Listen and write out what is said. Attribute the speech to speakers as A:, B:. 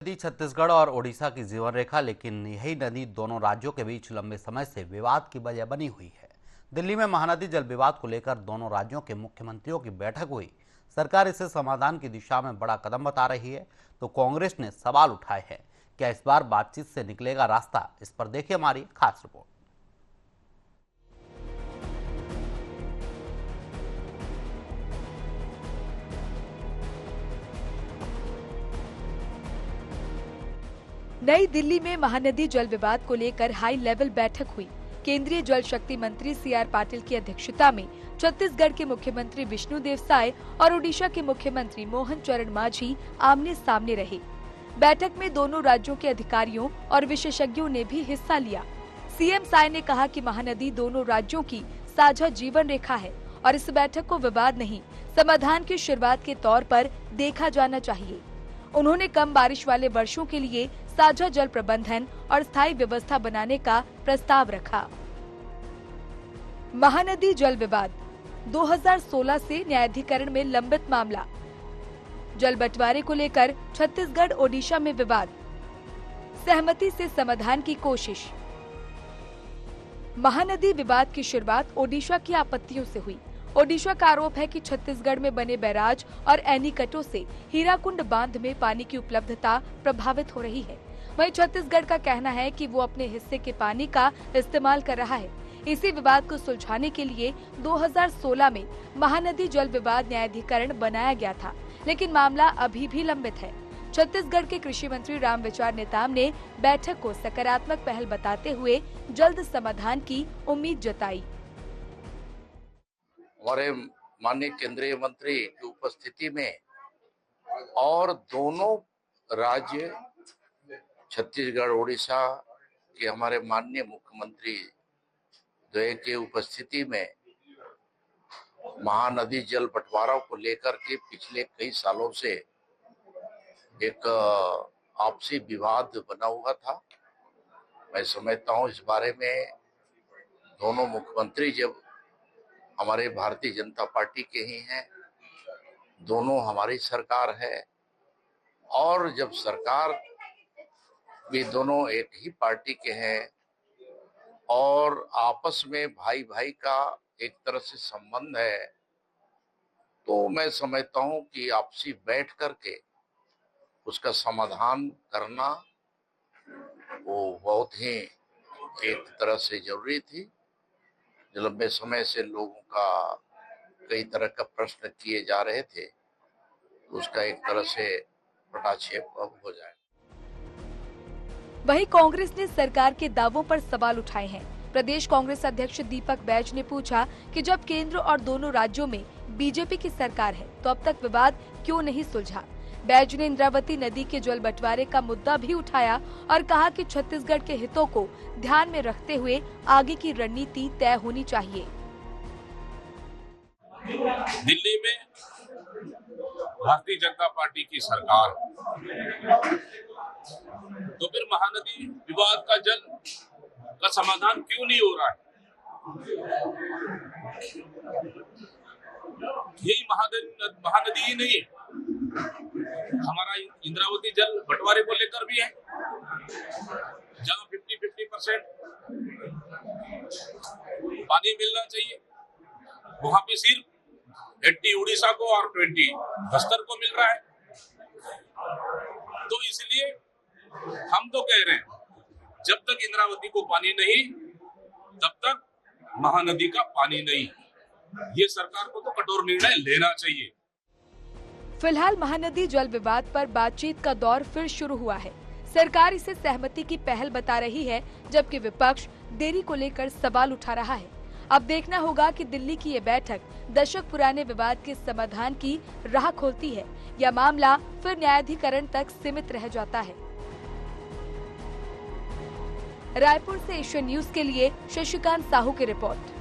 A: नदी छत्तीसगढ़ और ओडिशा की जीवन रेखा, लेकिन यही नदी दोनों राज्यों के बीच लंबे समय से विवाद की वजह बनी हुई है। दिल्ली में महानदी जल विवाद को लेकर दोनों राज्यों के मुख्यमंत्रियों की बैठक हुई। सरकार इसे समाधान की दिशा में बड़ा कदम बता रही है, तो कांग्रेस ने सवाल उठाए हैं। क्या इस बार बातचीत से निकलेगा रास्ता? इस पर देखिए हमारी खास रिपोर्ट।
B: नई दिल्ली में महानदी जल विवाद को लेकर हाई लेवल बैठक हुई। केंद्रीय जल शक्ति मंत्री सीआर पाटिल की अध्यक्षता में छत्तीसगढ़ के मुख्यमंत्री विष्णुदेव साय और ओडिशा के मुख्यमंत्री मोहन चरण मांझी आमने सामने रहे। बैठक में दोनों राज्यों के अधिकारियों और विशेषज्ञों ने भी हिस्सा लिया। सीएम साय ने कहा कि महानदी दोनों राज्यों की साझा जीवन रेखा है और इस बैठक को विवाद नहीं, समाधान की शुरुआत के तौर पर देखा जाना चाहिए। उन्होंने कम बारिश वाले वर्षों के लिए साझा जल प्रबंधन और स्थायी व्यवस्था बनाने का प्रस्ताव रखा। महानदी जल विवाद 2016 से न्यायाधिकरण में लंबित मामला। जल बंटवारे को लेकर छत्तीसगढ़ ओडिशा में विवाद, सहमति से समाधान की कोशिश। महानदी विवाद की शुरुआत ओडिशा की आपत्तियों से हुई। ओडिशा का आरोप है कि छत्तीसगढ़ में बने बैराज और एनीकटों से हीराकुंड बांध में पानी की उपलब्धता प्रभावित हो रही है। वहीं छत्तीसगढ़ का कहना है कि वो अपने हिस्से के पानी का इस्तेमाल कर रहा है। इसी विवाद को सुलझाने के लिए 2016 में महानदी जल विवाद न्यायाधिकरण बनाया गया था, लेकिन मामला अभी भी लंबित है। छत्तीसगढ़ के कृषि मंत्री रामविचार नेताम ने बैठक को सकारात्मक पहल बताते हुए जल्द समाधान की उम्मीद जताई।
C: हमारे माननीय केंद्रीय मंत्री की उपस्थिति में और दोनों राज्य छत्तीसगढ़ ओडिशा के हमारे माननीय मुख्यमंत्री द्वय के उपस्थिति में महानदी जल बंटवारा को लेकर के पिछले कई सालों से एक आपसी विवाद बना हुआ था। मैं समझता हूँ इस बारे में दोनों मुख्यमंत्री जब हमारे भारतीय जनता पार्टी के ही हैं, दोनों हमारी सरकार है, और जब सरकार भी दोनों एक ही पार्टी के हैं और आपस में भाई भाई का एक तरह से संबंध है, तो मैं समझता हूं कि आपसी बैठ करके उसका समाधान करना वो बहुत ही एक तरह से जरूरी थी। लंबे समय से लोगों का कई तरह का प्रश्न किए जा रहे थे, उसका एक तरह से पटाक्षेप हो जाए।
B: वहीं कांग्रेस ने सरकार के दावों पर सवाल उठाए हैं। प्रदेश कांग्रेस अध्यक्ष दीपक बैज ने पूछा कि जब केंद्र और दोनों राज्यों में बीजेपी की सरकार है, तो अब तक विवाद क्यों नहीं सुलझा। बैज ने इंद्रावती नदी के जल बंटवारे का मुद्दा भी उठाया और कहा कि छत्तीसगढ़ के हितों को ध्यान में रखते हुए आगे की रणनीति तय होनी चाहिए।
D: दिल्ली में भारतीय जनता पार्टी की सरकार, तो फिर महानदी विवाद का जल का समाधान क्यों नहीं हो रहा है? यही महानदी ही नहीं है, हमारा इंद्रावती जल बंटवारे को लेकर भी है, जहाँ 50-50% पानी मिलना चाहिए, वहां पे सिर्फ 80 उड़ीसा को और 20 बस्तर को मिल रहा है। तो इसलिए हम तो कह रहे हैं, जब तक इंद्रावती को पानी नहीं, तब तक महानदी का पानी नहीं। ये सरकार को तो कठोर निर्णय लेना चाहिए।
B: फिलहाल महानदी जल विवाद पर बातचीत का दौर फिर शुरू हुआ है। सरकार इसे सहमति की पहल बता रही है, जबकि विपक्ष देरी को लेकर सवाल उठा रहा है। अब देखना होगा कि दिल्ली की ये बैठक दशक पुराने विवाद के समाधान की राह खोलती है या मामला फिर न्यायाधिकरण तक सीमित रह जाता है। रायपुर से एशियन न्यूज के लिए शशिकांत साहू की रिपोर्ट।